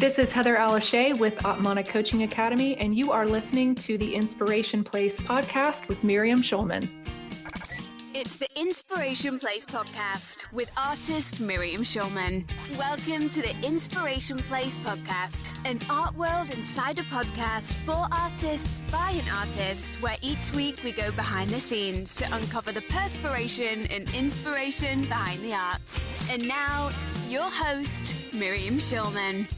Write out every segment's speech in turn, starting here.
This is Heather Alice Shea with Atmana Coaching Academy, and you are listening to the Inspiration Place podcast with Miriam Schulman. It's the Inspiration Place podcast with artist Miriam Schulman. Welcome to the Inspiration Place podcast, an art world inside a podcast for artists by an artist, where each week we go behind the scenes to uncover the perspiration and inspiration behind the art. And now, your host, Miriam Schulman.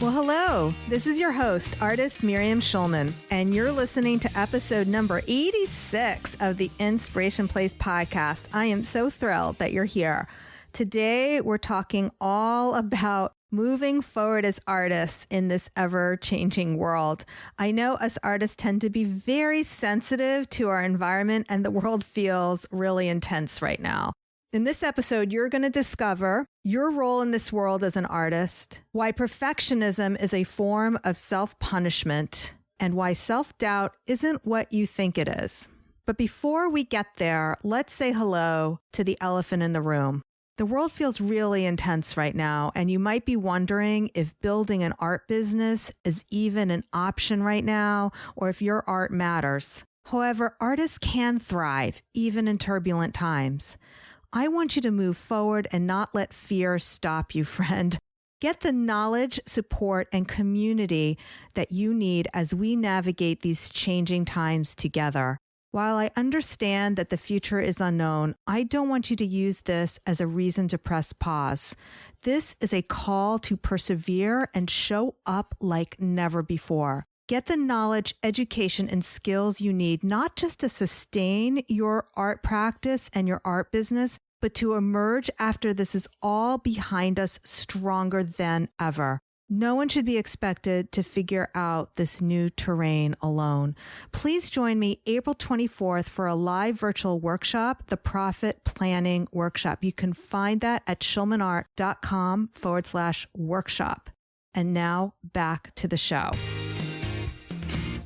Well, hello. This is your host, artist Miriam Schulman, and you're listening to episode number 86 of the Inspiration Place podcast. I am so thrilled that you're here. Today, we're talking all about moving forward as artists in this ever-changing world. I know us artists tend to be very sensitive to our environment, and the world feels really intense right now. In this episode, you're going to discover your role in this world as an artist, why perfectionism is a form of self-punishment, and why self-doubt isn't what you think it is. But before we get there, let's say hello to the elephant in the room. The world feels really intense right now, and you might be wondering if building an art business is even an option right now, or if your art matters. However, artists can thrive, even in turbulent times. I want you to move forward and not let fear stop you, friend. Get the knowledge, support, and community that you need as we navigate these changing times together. While I understand that the future is unknown, I don't want you to use this as a reason to press pause. This is a call to persevere and show up like never before. Get the knowledge, education, and skills you need, not just to sustain your art practice and your art business, but to emerge after this is all behind us stronger than ever. No one should be expected to figure out this new terrain alone. Please join me April 24th for a live virtual workshop, the Profit Planning Workshop. You can find that at schulmanart.com/workshop. And now back to the show.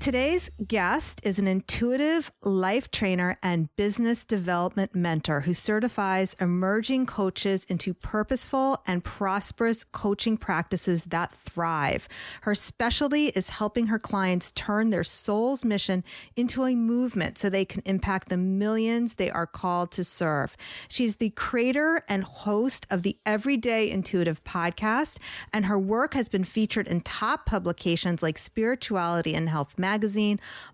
Today's guest is an intuitive life trainer and business development mentor who certifies emerging coaches into purposeful and prosperous coaching practices that thrive. Her specialty is helping her clients turn their soul's mission into a movement so they can impact the millions they are called to serve. She's the creator and host of the Everyday Intuitive podcast, and her work has been featured in top publications like Spirituality and Health Magazine,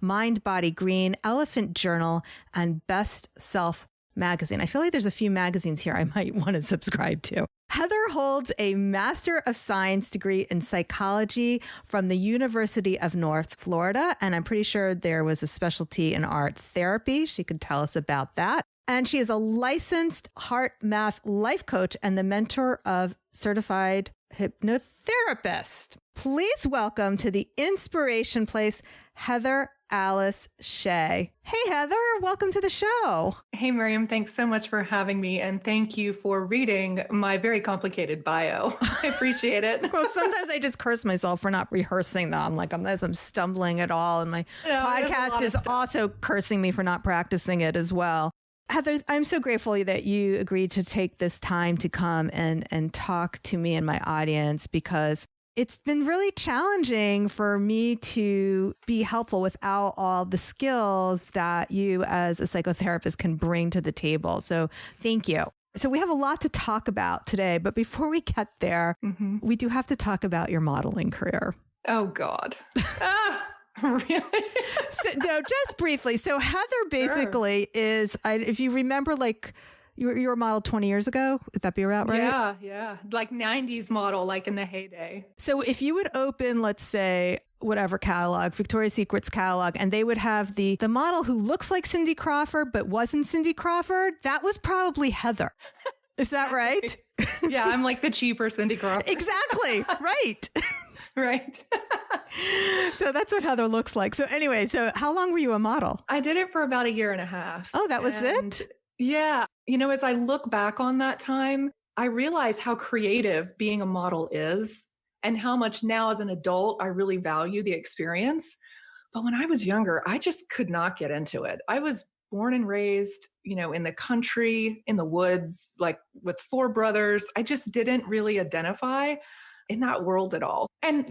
Mind, Body, Green, Elephant Journal, and Best Self Magazine. I feel like there's a few magazines here I might want to subscribe to. Heather holds a Master of Science degree in psychology from the University of North Florida, and I'm pretty sure there was a specialty in art therapy. She could tell us about that. And she is a licensed heart math life coach and the mentor of certified hypnotherapist. Please welcome to the Inspiration Place, Heather Alice Shea. Hey, Heather, welcome to the show. Hey, Miriam, thanks so much for having me, and thank you for reading my very complicated bio. I appreciate it. Well, sometimes I just curse myself for not rehearsing them, like as I'm stumbling at all, and my podcast is also cursing me for not practicing it as well. Heather, I'm so grateful that you agreed to take this time to come and talk to me and my audience, because it's been really challenging for me to be helpful without all the skills that you as a psychotherapist can bring to the table. So thank you. So we have a lot to talk about today, but before we get there, we do have to talk about your modeling career. Oh, God. Really? No, just briefly. So Heather basically is, if you remember, like you were a model 20 years ago. Would that be about right? Yeah. Like 90s model, like in the heyday. So if you would open, let's say, whatever catalog, Victoria's Secret's catalog, and they would have the model who looks like Cindy Crawford, but wasn't Cindy Crawford, that was probably Heather. Is that right? Yeah, I'm like the cheaper Cindy Crawford. Exactly. Right. Right. So that's what Heather looks like. So anyway, so how long were you a model? I did it for about 1.5 years. Oh, that was it? Yeah. You know, as I look back on that time, I realize how creative being a model is and how much now as an adult, I really value the experience. But when I was younger, I just could not get into it. I was born and raised, you know, in the country, in the woods, like with 4 brothers. I just didn't really identify in that world at all. And,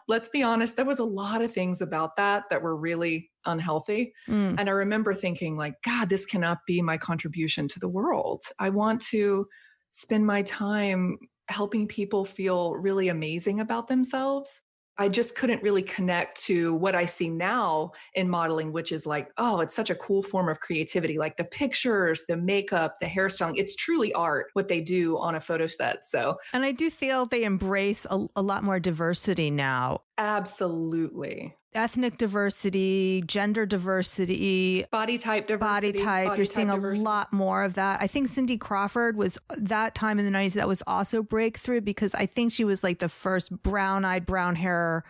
let's be honest, there was a lot of things about that were really unhealthy. Mm. And I remember thinking like, God, this cannot be my contribution to the world. I want to spend my time helping people feel really amazing about themselves. I just couldn't really connect to what I see now in modeling, which is like, oh, it's such a cool form of creativity, like the pictures, the makeup, the hairstyling. It's truly art, what they do on a photo set. So, and I do feel they embrace a lot more diversity now. Absolutely. Ethnic diversity, gender diversity, body type diversity. You're seeing a lot more of that. I think Cindy Crawford was that time in the 90s that was also breakthrough, because I think she was like the first brown-eyed, brown hair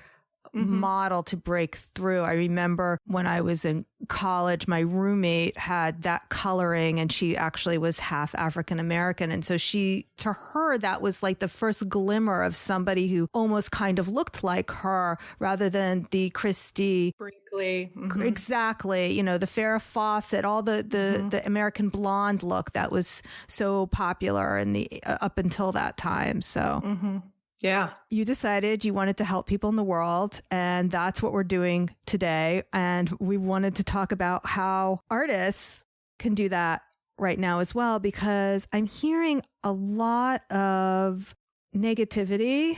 model to break through. I remember when I was in college, my roommate had that coloring, and she actually was half African American. And so to her, that was like the first glimmer of somebody who almost kind of looked like her, rather than the Christy Brinkley. Exactly. The Farrah Fawcett, all the American blonde look that was so popular in the up until that time. So yeah, you decided you wanted to help people in the world, and that's what we're doing today. And we wanted to talk about how artists can do that right now as well, because I'm hearing a lot of negativity,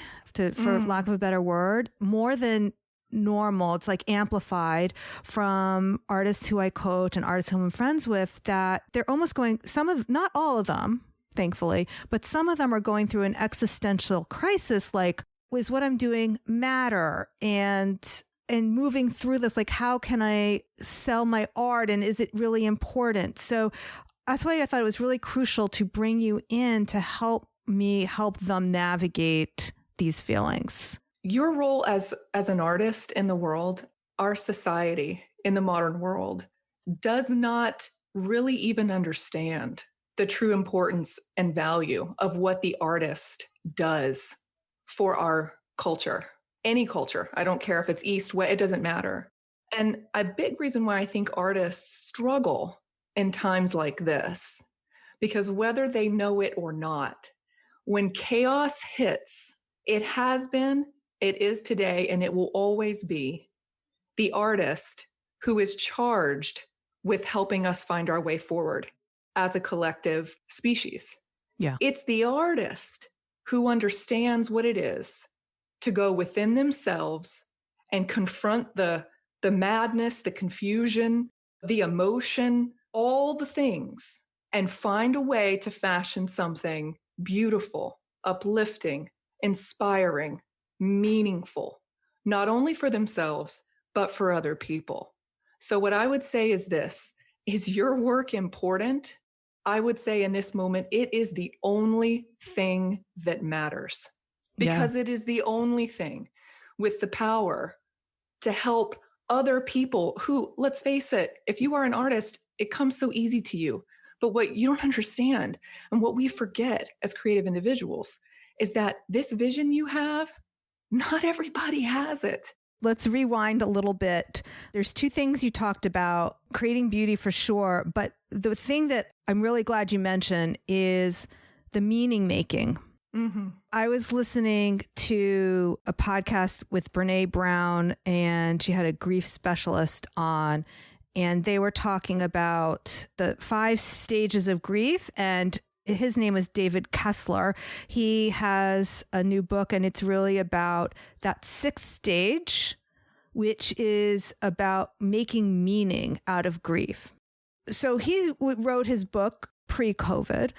for lack of a better word, more than normal. It's like amplified from artists who I coach and artists who I'm friends with, that they're almost going, not all of them, thankfully, but some of them are going through an existential crisis, like, was what I'm doing matter? And moving through this, like, how can I sell my art? And is it really important? So that's why I thought it was really crucial to bring you in to help them navigate these feelings. Your role as an artist in the world, our society in the modern world, does not really even understand the true importance and value of what the artist does for our culture, any culture. I don't care if it's East, West, it doesn't matter. And a big reason why I think artists struggle in times like this, because whether they know it or not, when chaos hits, it has been, it is today, and it will always be the artist who is charged with helping us find our way forward as a collective species. Yeah. It's the artist who understands what it is to go within themselves and confront the madness, the confusion, the emotion, all the things, and find a way to fashion something beautiful, uplifting, inspiring, meaningful, not only for themselves, but for other people. So what I would say is this: is your work important? I would say in this moment, it is the only thing that matters, because it is the only thing with the power to help other people who, let's face it, if you are an artist, it comes so easy to you. But what you don't understand, and what we forget as creative individuals, is that this vision you have, not everybody has it. Let's rewind a little bit. There's two things you talked about: creating beauty for sure, but the thing that I'm really glad you mentioned is the meaning making. I was listening to a podcast with Brene Brown, and she had a grief specialist on, and they were talking about the 5 stages of grief. And his name is David Kessler. He has a new book, and it's really about that 6th stage, which is about making meaning out of grief. So he wrote his book pre-COVID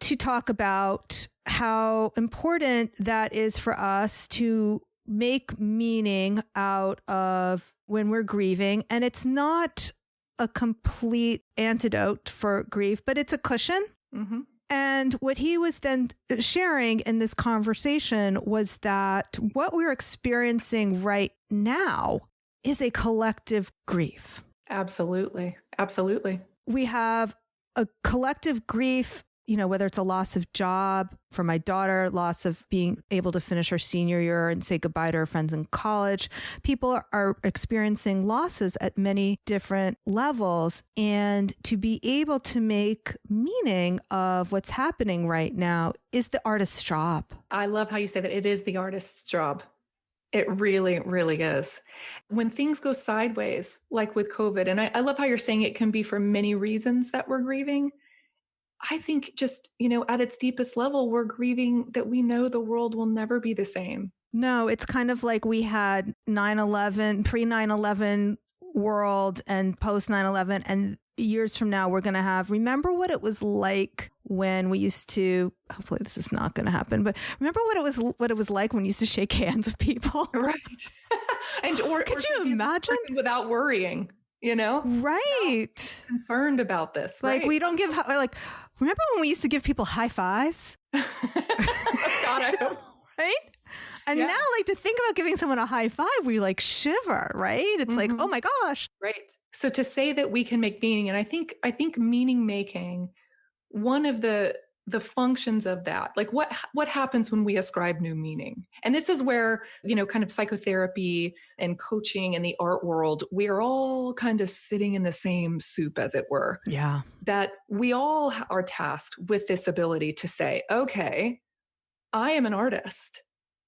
to talk about how important that is for us to make meaning out of when we're grieving. And it's not a complete antidote for grief, but it's a cushion. And what he was then sharing in this conversation was that what we're experiencing right now is a collective grief. Absolutely. Absolutely. We have a collective grief whether it's a loss of job for my daughter, loss of being able to finish her senior year and say goodbye to her friends in college. People are experiencing losses at many different levels. And to be able to make meaning of what's happening right now is the artist's job. I love how you say that it is the artist's job. It really, really is. When things go sideways, like with COVID, and I love how you're saying it can be for many reasons that we're grieving. I think just, at its deepest level, we're grieving that we know the world will never be the same. No, it's kind of like we had 9/11, pre-9/11 world and post 9/11. And years from now, we're going to have, remember what it was like when we used to, hopefully this is not going to happen, but remember what it was like when we used to shake hands with people? Right. Could you imagine? Without worrying, Right. Concerned about this. Like right. we don't give, remember when we used to give people high fives? God, I hope. Right? And now, to think about giving someone a high five, we shiver, right? It's like, oh my gosh. Right. So to say that we can make meaning, and I think meaning making, one of the functions of that, what happens when we ascribe new meaning? And this is where, kind of psychotherapy and coaching and the art world, we are all kind of sitting in the same soup, as it were. Yeah. That we all are tasked with this ability to say, okay, I am an artist.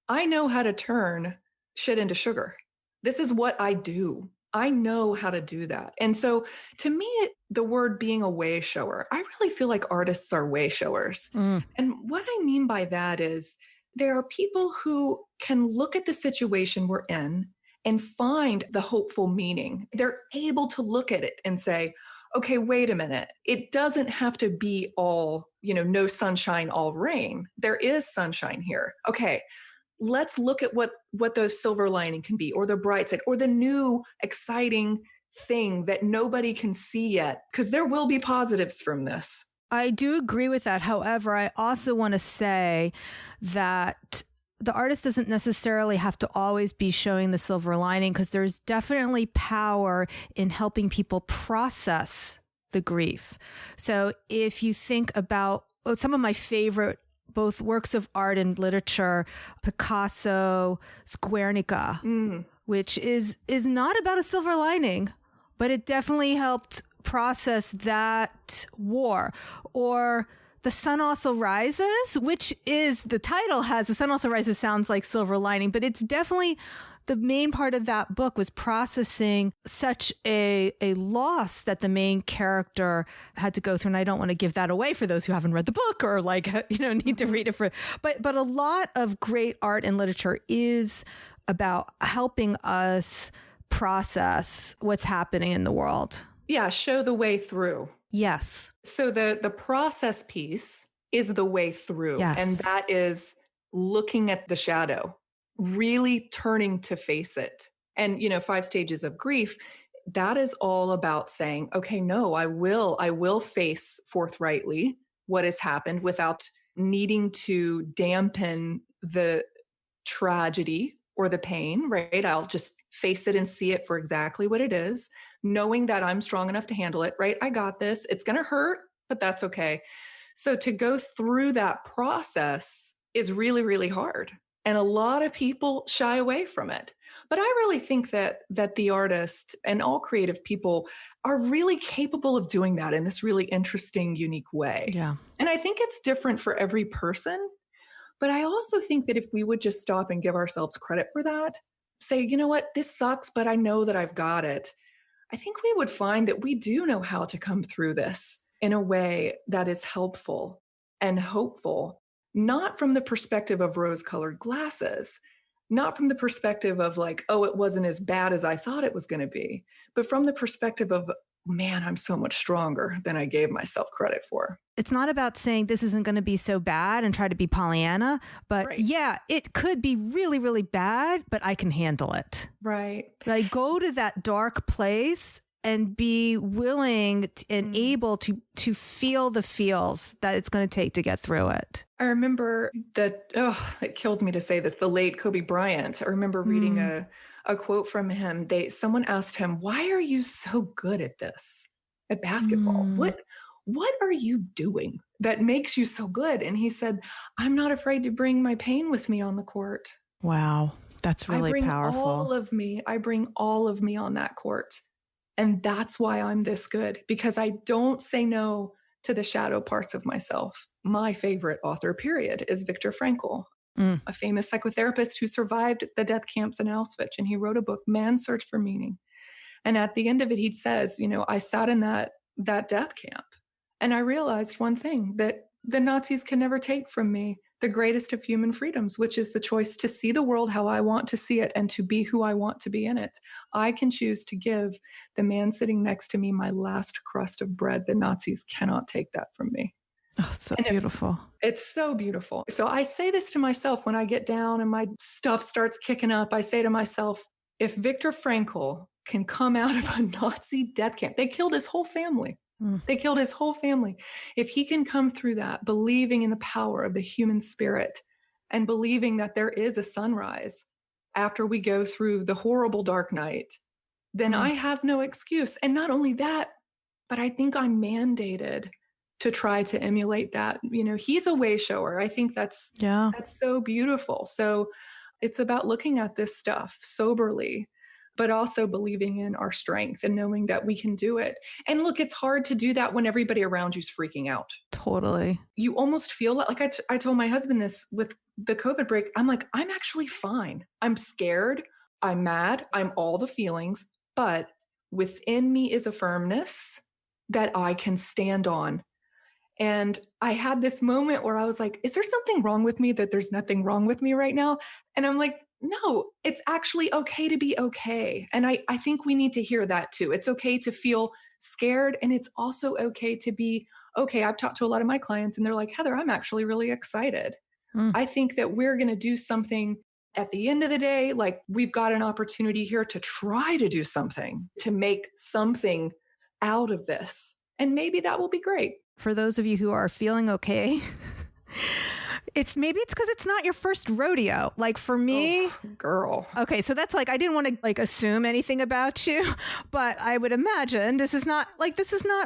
I know how to turn shit into sugar. This is what I do. I know how to do that. And so to me, the word being a way shower, I really feel like artists are way showers. And what I mean by that is there are people who can look at the situation we're in and find the hopeful meaning. They're able to look at it and say, okay, wait a minute. It doesn't have to be all, no sunshine, all rain. There is sunshine here. Okay. Let's look at what the silver lining can be, or the bright side, or the new exciting thing that nobody can see yet, because there will be positives from this. I do agree with that. However, I also want to say that the artist doesn't necessarily have to always be showing the silver lining, because there's definitely power in helping people process the grief. So if you think about some of my favorite both works of art and literature, Picasso, Guernica, which is not about a silver lining, but it definitely helped process that war. Or The Sun Also Rises, which is, the title has, The Sun Also Rises sounds like silver lining, but it's definitely, the main part of that book was processing such a loss that the main character had to go through. And I don't want to give that away for those who haven't read the book or need to read it but a lot of great art and literature is about helping us process what's happening in the world. Yeah. Show the way through. Yes. So the process piece is the way through. Yes. And that is looking at the shadow, really turning to face it. And, 5 stages of grief, that is all about saying, okay, no, I will face forthrightly what has happened without needing to dampen the tragedy or the pain, right? I'll just face it and see it for exactly what it is, knowing that I'm strong enough to handle it, right? I got this. It's going to hurt, but that's okay. So to go through that process is really, really hard. And a lot of people shy away from it. But I really think that the artist and all creative people are really capable of doing that in this really interesting, unique way. Yeah. And I think it's different for every person. But I also think that if we would just stop and give ourselves credit for that, say, you know what, this sucks, but I know that I've got it. I think we would find that we do know how to come through this in a way that is helpful and hopeful. Not from the perspective of rose-colored glasses, not from the perspective of it wasn't as bad as I thought it was going to be, but from the perspective of, man, I'm so much stronger than I gave myself credit for. It's not about saying this isn't going to be so bad and try to be Pollyanna, but right. Yeah, it could be really, really bad, but I can handle it. Right. Go to that dark place and be willing and able to feel the feels that it's going to take to get through it. I remember that, it kills me to say this, the late Kobe Bryant. I remember reading a quote from him. Someone asked him, why are you so good at this, at basketball? what are you doing that makes you so good? And he said, I'm not afraid to bring my pain with me on the court. Wow. That's really powerful. I bring all of me on that court. And that's why I'm this good, because I don't say no to the shadow parts of myself. My favorite author, period, is Viktor Frankl, a famous psychotherapist who survived the death camps in Auschwitz. And he wrote a book, Man's Search for Meaning. And at the end of it, he says, I sat in that death camp and I realized one thing, that the Nazis can never take from me the greatest of human freedoms, which is the choice to see the world how I want to see it and to be who I want to be in it. I can choose to give the man sitting next to me my last crust of bread. The Nazis cannot take that from me. Oh, so beautiful. It's so beautiful. So I say this to myself when I get down and my stuff starts kicking up. I say to myself, if Viktor Frankl can come out of a Nazi death camp, they killed his whole family. They killed his whole family. If he can come through that, believing in the power of the human spirit and believing that there is a sunrise after we go through the horrible dark night, then I have no excuse. And not only that, but I think I'm mandated to try to emulate that. He's a way shower. I think that's so beautiful. So it's about looking at this stuff soberly, but also believing in our strength and knowing that we can do it. And look, it's hard to do that when everybody around you's freaking out. Totally. You almost feel like I told my husband this with the COVID break. I'm like, I'm actually fine. I'm scared. I'm mad. I'm all the feelings, but within me is a firmness that I can stand on. And I had this moment where I was like, is there something wrong with me that there's nothing wrong with me right now? And I'm like, no, it's actually okay to be okay. And I think we need to hear that too. It's okay to feel scared. And it's also okay to be okay. I've talked to a lot of my clients and they're like, Heather, I'm actually really excited. I think that we're going to do something at the end of the day. Like, we've got an opportunity here to try to do something, to make something out of this. And maybe that will be great. For those of you who are feeling okay, it's because it's not your first rodeo. Like for me, girl. Okay. So that's like, I didn't want to assume anything about you, but I would imagine this is not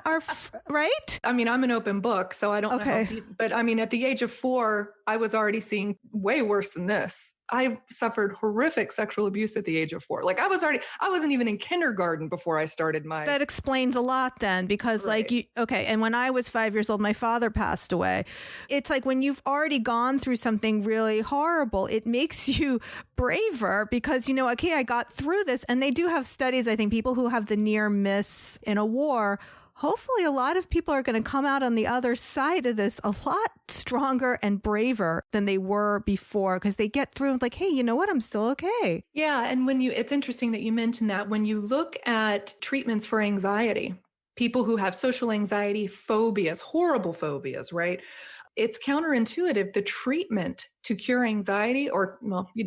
our, right? I mean, I'm an open book, so I don't know how deep, but I mean, at the age of 4, I was already seeing way worse than this. I suffered horrific sexual abuse at the age of 4. Like I wasn't even in kindergarten before I started my... That explains a lot then, because and when I was 5 years old, my father passed away. It's like when you've already gone through something really horrible, it makes you braver because, I got through this. And they do have studies, I think people who have the near miss in a war, hopefully a lot of people are going to come out on the other side of this a lot stronger and braver than they were before, because they get through like, hey, you know what? I'm still okay. Yeah. And it's interesting that you mentioned that. When you look at treatments for anxiety, people who have social anxiety, phobias, horrible phobias, right? It's counterintuitive. The treatment to cure anxiety,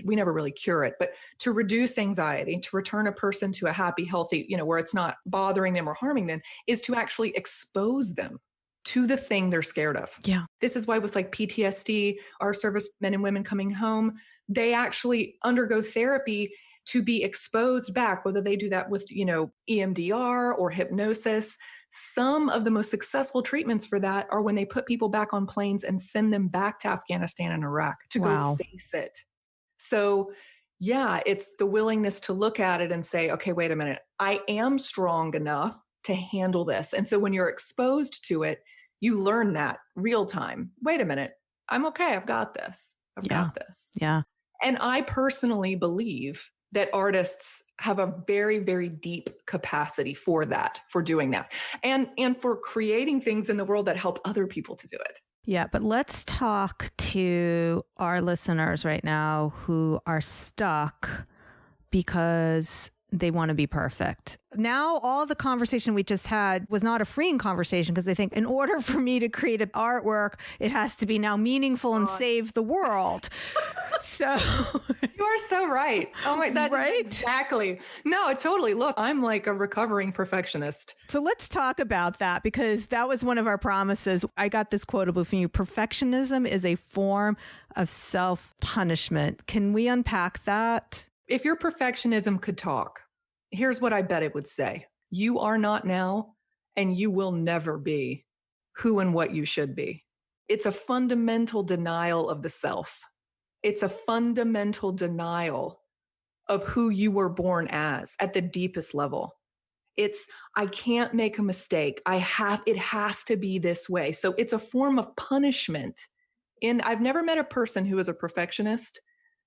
we never really cure it, but to reduce anxiety, to return a person to a happy, healthy, where it's not bothering them or harming them, is to actually expose them to the thing they're scared of. Yeah. This is why with like PTSD, our servicemen and women coming home, they actually undergo therapy to be exposed back, whether they do that with, EMDR or hypnosis. Some of the most successful treatments for that are when they put people back on planes and send them back to Afghanistan and Iraq to go face it. So yeah, it's the willingness to look at it and say, okay, wait a minute, I am strong enough to handle this. And so when you're exposed to it, you learn that real time. Wait a minute, I'm okay. I've got this. I've got this. Yeah. And I personally believe that artists have a very, very deep capacity for that, for doing that, and for creating things in the world that help other people to do it. Yeah, but let's talk to our listeners right now who are stuck because they want to be perfect. Now, all the conversation we just had was not a freeing conversation, because they think in order for me to create an artwork, it has to be now meaningful and save the world. So you are so right. Oh my, that right? Exactly. No, totally. Look, I'm like a recovering perfectionist. So let's talk about that, because that was one of our promises. I got this quotable from you. Perfectionism is a form of self-punishment. Can we unpack that? If your perfectionism could talk, here's what I bet it would say. You are not now, and you will never be who and what you should be. It's a fundamental denial of the self. It's a fundamental denial of who you were born as at the deepest level. It's, I can't make a mistake. It has to be this way. So it's a form of punishment. And I've never met a person who is a perfectionist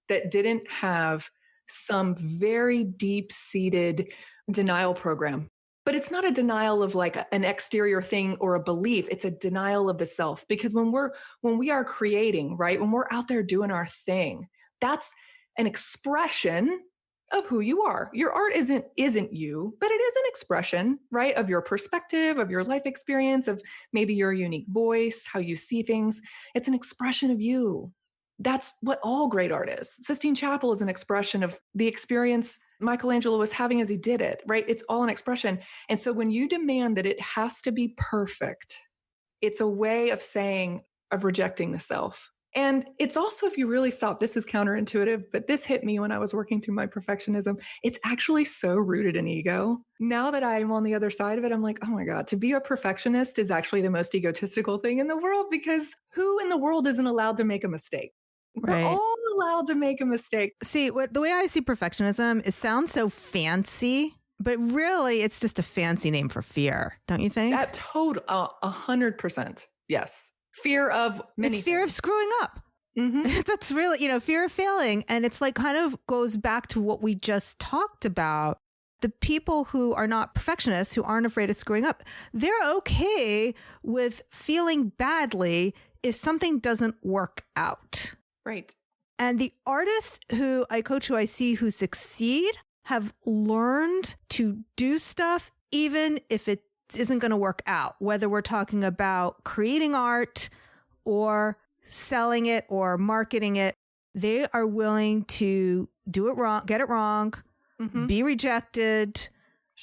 that didn't have some very deep-seated denial program. But it's not a denial of like an exterior thing or a belief. It's a denial of the self. Because when we are creating, right, when we're out there doing our thing, that's an expression of who you are. Your art isn't you, but it is an expression, right, of your perspective, of your life experience, of maybe your unique voice, how you see things. It's an expression of you. That's what all great art is. Sistine Chapel is an expression of the experience Michelangelo was having as he did it, right? It's all an expression. And so when you demand that it has to be perfect, it's a way of rejecting the self. And it's also, if you really stop, this is counterintuitive, but this hit me when I was working through my perfectionism. It's actually so rooted in ego. Now that I'm on the other side of it, I'm like, oh my God, to be a perfectionist is actually the most egotistical thing in the world, because who in the world isn't allowed to make a mistake? We're all allowed to make a mistake. See, the way I see perfectionism, it sounds so fancy, but really it's just a fancy name for fear, don't you think? That 100%. Yes. Fear of many It's fear things. of screwing up. Mm-hmm. That's really, fear of failing. And it's like kind of goes back to what we just talked about. The people who are not perfectionists, who aren't afraid of screwing up, they're okay with feeling badly if something doesn't work out. Right. And the artists who I coach, who I see who succeed, have learned to do stuff even if it isn't going to work out, whether we're talking about creating art or selling it or marketing it. They are willing to do it wrong, get it wrong, be rejected,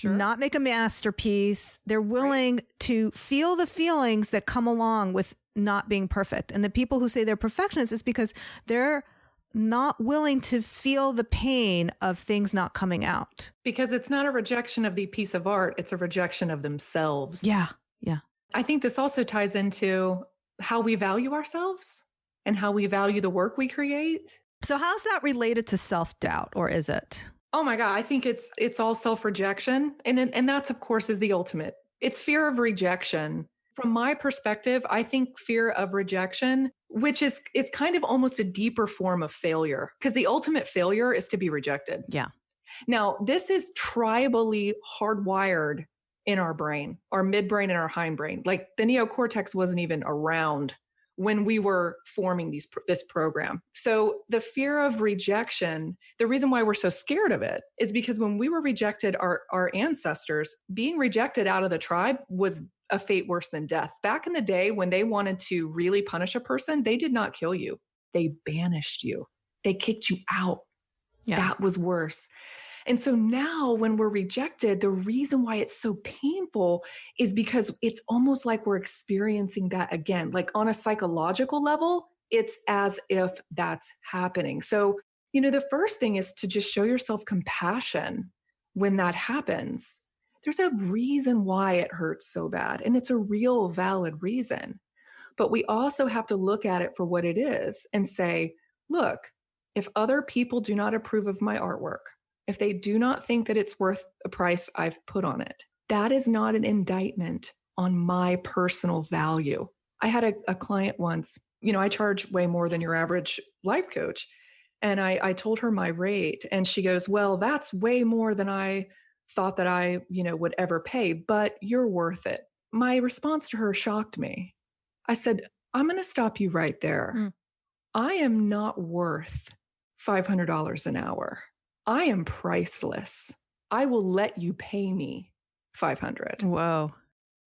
not make a masterpiece. They're willing to feel the feelings that come along with not being perfect. And the people who say they're perfectionists is because they're not willing to feel the pain of things not coming out. Because it's not a rejection of the piece of art, it's a rejection of themselves. Yeah. Yeah. I think this also ties into how we value ourselves and how we value the work we create. So how's that related to self-doubt, or is it? Oh my God, I think it's all self-rejection. And that's, of course, is the ultimate. It's fear of rejection. From my perspective, I think fear of rejection, it's kind of almost a deeper form of failure, because the ultimate failure is to be rejected. Yeah. Now, this is tribally hardwired in our brain, our midbrain and our hindbrain. Like the neocortex wasn't even around when we were forming this program. So the fear of rejection, the reason why we're so scared of it is because when we were rejected, our ancestors, being rejected out of the tribe was a fate worse than death. Back in the day, when they wanted to really punish a person, they did not kill you. They banished you. They kicked you out. Yeah. That was worse. And so now when we're rejected, the reason why it's so painful is because it's almost like we're experiencing that again. Like on a psychological level, it's as if that's happening. So, the first thing is to just show yourself compassion when that happens. There's a reason why it hurts so bad, and it's a real valid reason. But we also have to look at it for what it is and say, look, if other people do not approve of my artwork, if they do not think that it's worth the price I've put on it, that is not an indictment on my personal value. I had a client once, I charge way more than your average life coach. And I told her my rate, and she goes, well, that's way more than I thought that I, would ever pay, but you're worth it. My response to her shocked me. I said, I'm going to stop you right there. I am not worth $500 an hour. I am priceless. I will let you pay me $500. Whoa.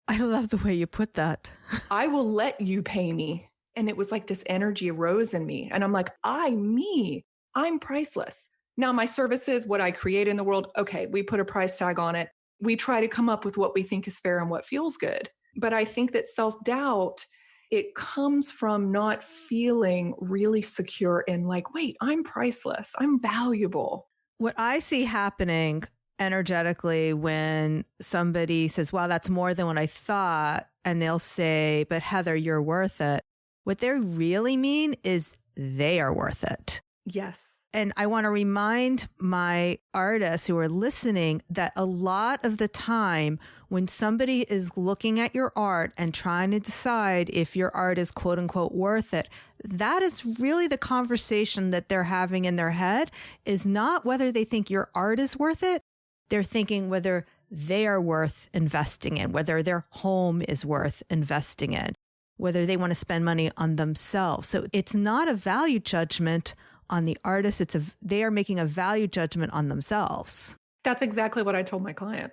I love the way you put that. I will let you pay me. And it was like this energy arose in me. And I'm like, I'm priceless. Now my services, what I create in the world, okay, we put a price tag on it. We try to come up with what we think is fair and what feels good. But I think that self-doubt, it comes from not feeling really secure in like, wait, I'm priceless. I'm valuable. What I see happening energetically when somebody says, wow, that's more than what I thought. And they'll say, but Heather, you're worth it. What they really mean is they are worth it. Yes. And I want to remind my artists who are listening that a lot of the time when somebody is looking at your art and trying to decide if your art is quote unquote worth it, that is really the conversation that they're having in their head, is not whether they think your art is worth it. They're thinking whether they are worth investing in, whether their home is worth investing in, whether they want to spend money on themselves. So it's not a value judgment on the artist. They are making a value judgment on themselves. That's exactly what I told my client.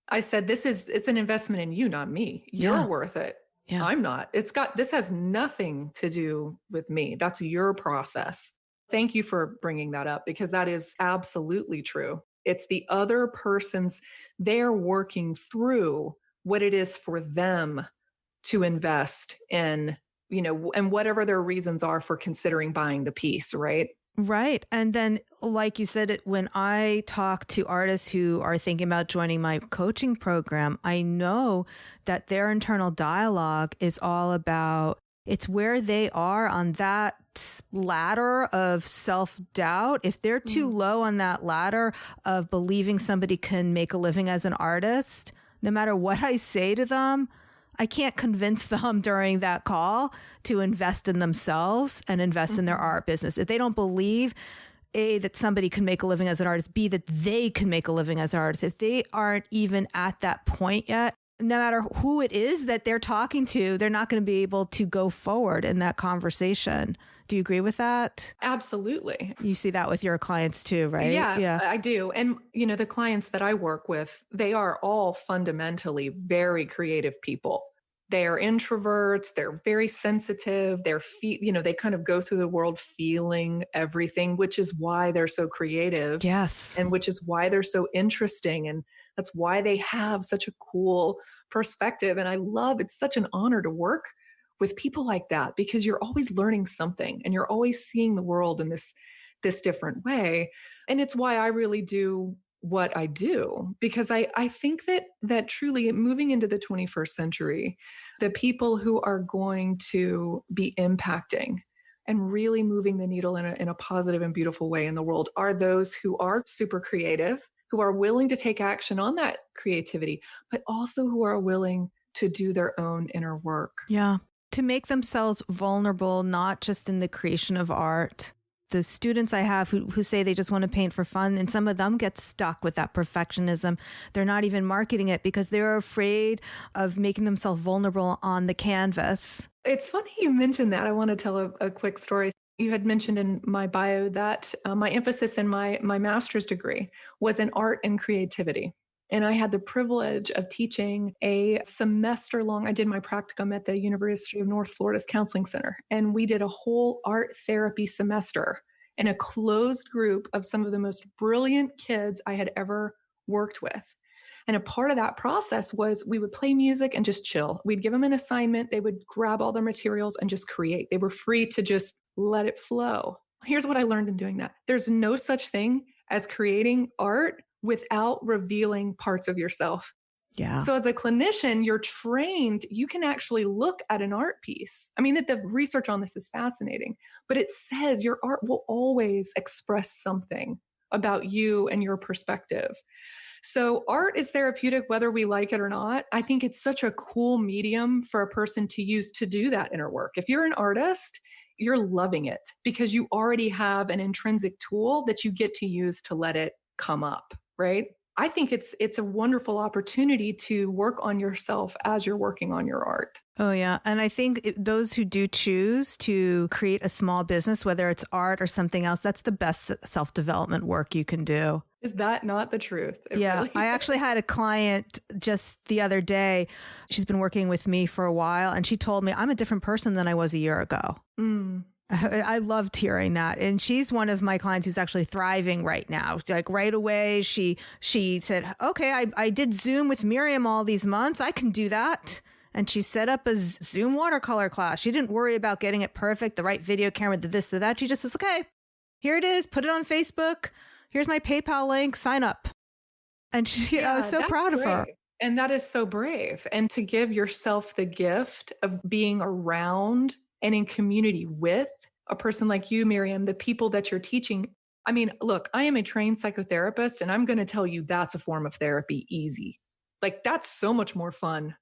I said, it's an investment in you, not me. You're worth it. Yeah. I'm not. This has nothing to do with me. That's your process. Thank you for bringing that up, because that is absolutely true. It's the other person's, they're working through what it is for them to invest in, and whatever their reasons are for considering buying the piece, right? Right. And then, like you said, when I talk to artists who are thinking about joining my coaching program, I know that their internal dialogue is all about, it's where they are on that ladder of self-doubt. If they're too low on that ladder of believing somebody can make a living as an artist, no matter what I say to them, I can't convince them during that call to invest in themselves and invest in their art business. If they don't believe, A, that somebody can make a living as an artist, B, that they can make a living as an artist, if they aren't even at that point yet, no matter who it is that they're talking to, they're not going to be able to go forward in that conversation. Do you agree with that? Absolutely. You see that with your clients too, right? Yeah, I do. And, the clients that I work with, they are all fundamentally very creative people. They are introverts. They're very sensitive. They kind of go through the world feeling everything, which is why they're so creative. Yes. And which is why they're so interesting. And that's why they have such a cool perspective. And it's such an honor to work with people like that, because you're always learning something and you're always seeing the world in this different way. And it's why I really do what I do, because I think that truly moving into the 21st century, the people who are going to be impacting and really moving the needle in a positive and beautiful way in the world are those who are super creative, who are willing to take action on that creativity, but also who are willing to do their own inner work. Yeah. To make themselves vulnerable, not just in the creation of art. The students I have who say they just want to paint for fun, and some of them get stuck with that perfectionism. They're not even marketing it because they're afraid of making themselves vulnerable on the canvas. It's funny you mentioned that. I want to tell a quick story. You had mentioned in my bio that my emphasis in my master's degree was in art and creativity. And I had the privilege of teaching a semester long. I did my practicum at the University of North Florida's Counseling Center. And we did a whole art therapy semester in a closed group of some of the most brilliant kids I had ever worked with. And a part of that process was we would play music and just chill. We'd give them an assignment. They would grab all their materials and just create. They were free to just let it flow. Here's what I learned in doing that. There's no such thing as creating art without revealing parts of yourself. Yeah. So as a clinician, you're trained, you can actually look at an art piece. I mean, that the research on this is fascinating, but it says your art will always express something about you and your perspective. So art is therapeutic, whether we like it or not. I think it's such a cool medium for a person to use to do that inner work. If you're an artist, you're loving it because you already have an intrinsic tool that you get to use to let it come up, right? I think it's a wonderful opportunity to work on yourself as you're working on your art. Oh, yeah. And I think those who do choose to create a small business, whether it's art or something else, that's the best self-development work you can do. Is that not the truth? Yeah. I actually had a client just the other day. She's been working with me for a while, and she told me I'm a different person than I was a year ago. I loved hearing that. And she's one of my clients who's actually thriving right now. Like right away, she said, okay, I did Zoom with Miriam all these months. I can do that. And she set up a Zoom watercolor class. She didn't worry about getting it perfect, the right video camera, the this, the that. She just says, okay, here it is. Put it on Facebook. Here's my PayPal link. Sign up. And I was so proud of her. And that is so brave. And to give yourself the gift of being around and in community with a person like you, Miriam, the people that you're teaching. I mean, look, I am a trained psychotherapist, and I'm going to tell you that's a form of therapy, easy. Like, that's so much more fun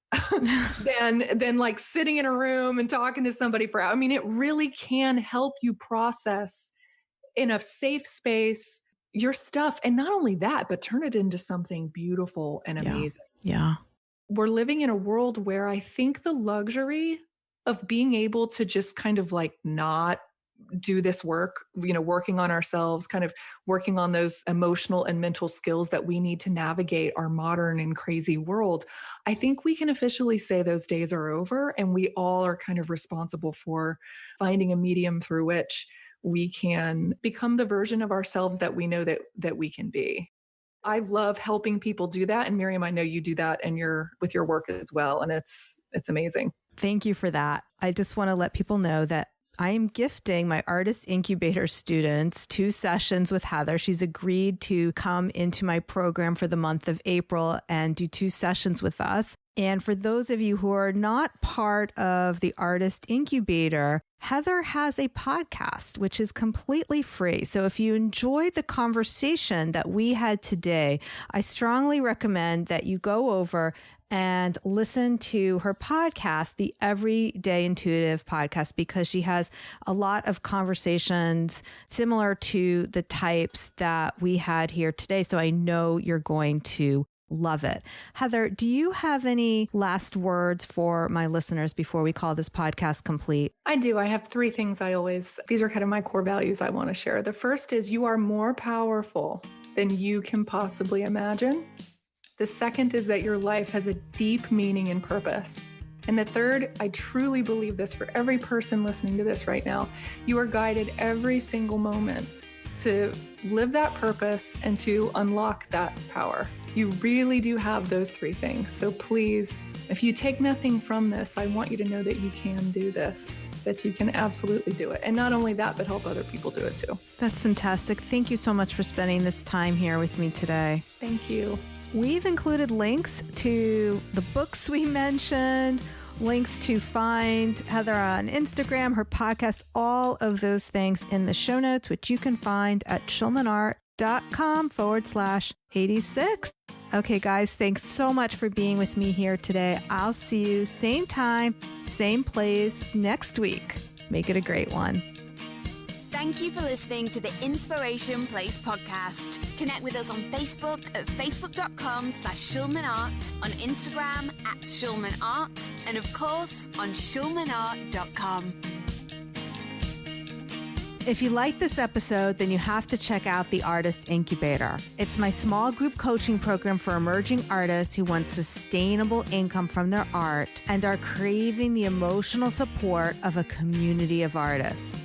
than like sitting in a room and talking to somebody for, I mean, it really can help you process in a safe space your stuff. And not only that, but turn it into something beautiful and amazing. Yeah. We're living in a world where I think the luxury of being able to just kind of like not do this work, working on ourselves, kind of working on those emotional and mental skills that we need to navigate our modern and crazy world. I think we can officially say those days are over, and we all are kind of responsible for finding a medium through which we can become the version of ourselves that we know that we can be. I love helping people do that. And Miriam, I know you do that with your work as well. And it's amazing. Thank you for that. I just want to let people know that I am gifting my Artist Incubator students 2 sessions with Heather. She's agreed to come into my program for the month of April and do 2 sessions with us. And for those of you who are not part of the Artist Incubator, Heather has a podcast, which is completely free. So if you enjoyed the conversation that we had today, I strongly recommend that you go over and listen to her podcast, the Everyday Intuitive podcast, because she has a lot of conversations similar to the types that we had here today. So I know you're going to love it. Heather, do you have any last words for my listeners before we call this podcast complete? I do. I have 3 things these are kind of my core values I want to share. The first is you are more powerful than you can possibly imagine. The second is that your life has a deep meaning and purpose. And the third, I truly believe this for every person listening to this right now, you are guided every single moment to live that purpose and to unlock that power. You really do have those 3 things. So please, if you take nothing from this, I want you to know that you can do this, that you can absolutely do it. And not only that, but help other people do it too. That's fantastic. Thank you so much for spending this time here with me today. Thank you. We've included links to the books we mentioned, links to find Heather on Instagram, her podcast, all of those things in the show notes, which you can find at schulmanart.com/86. Okay, guys, thanks so much for being with me here today. I'll see you same time, same place next week. Make it a great one. Thank you for listening to the Inspiration Place podcast. Connect with us on Facebook at facebook.com/schulmanart, on Instagram at schulmanart, and of course on schulmanart.com. If you like this episode, then you have to check out the Artist Incubator. It's my small group coaching program for emerging artists who want sustainable income from their art and are craving the emotional support of a community of artists.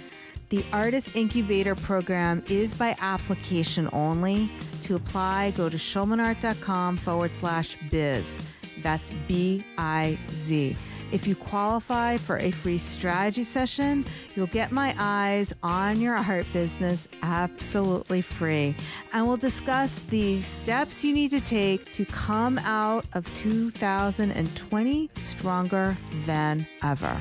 The Artist Incubator program is by application only. To apply, go to schulmanart.com/biz. That's BIZ. If you qualify for a free strategy session, you'll get my eyes on your art business absolutely free. And we'll discuss the steps you need to take to come out of 2020 stronger than ever.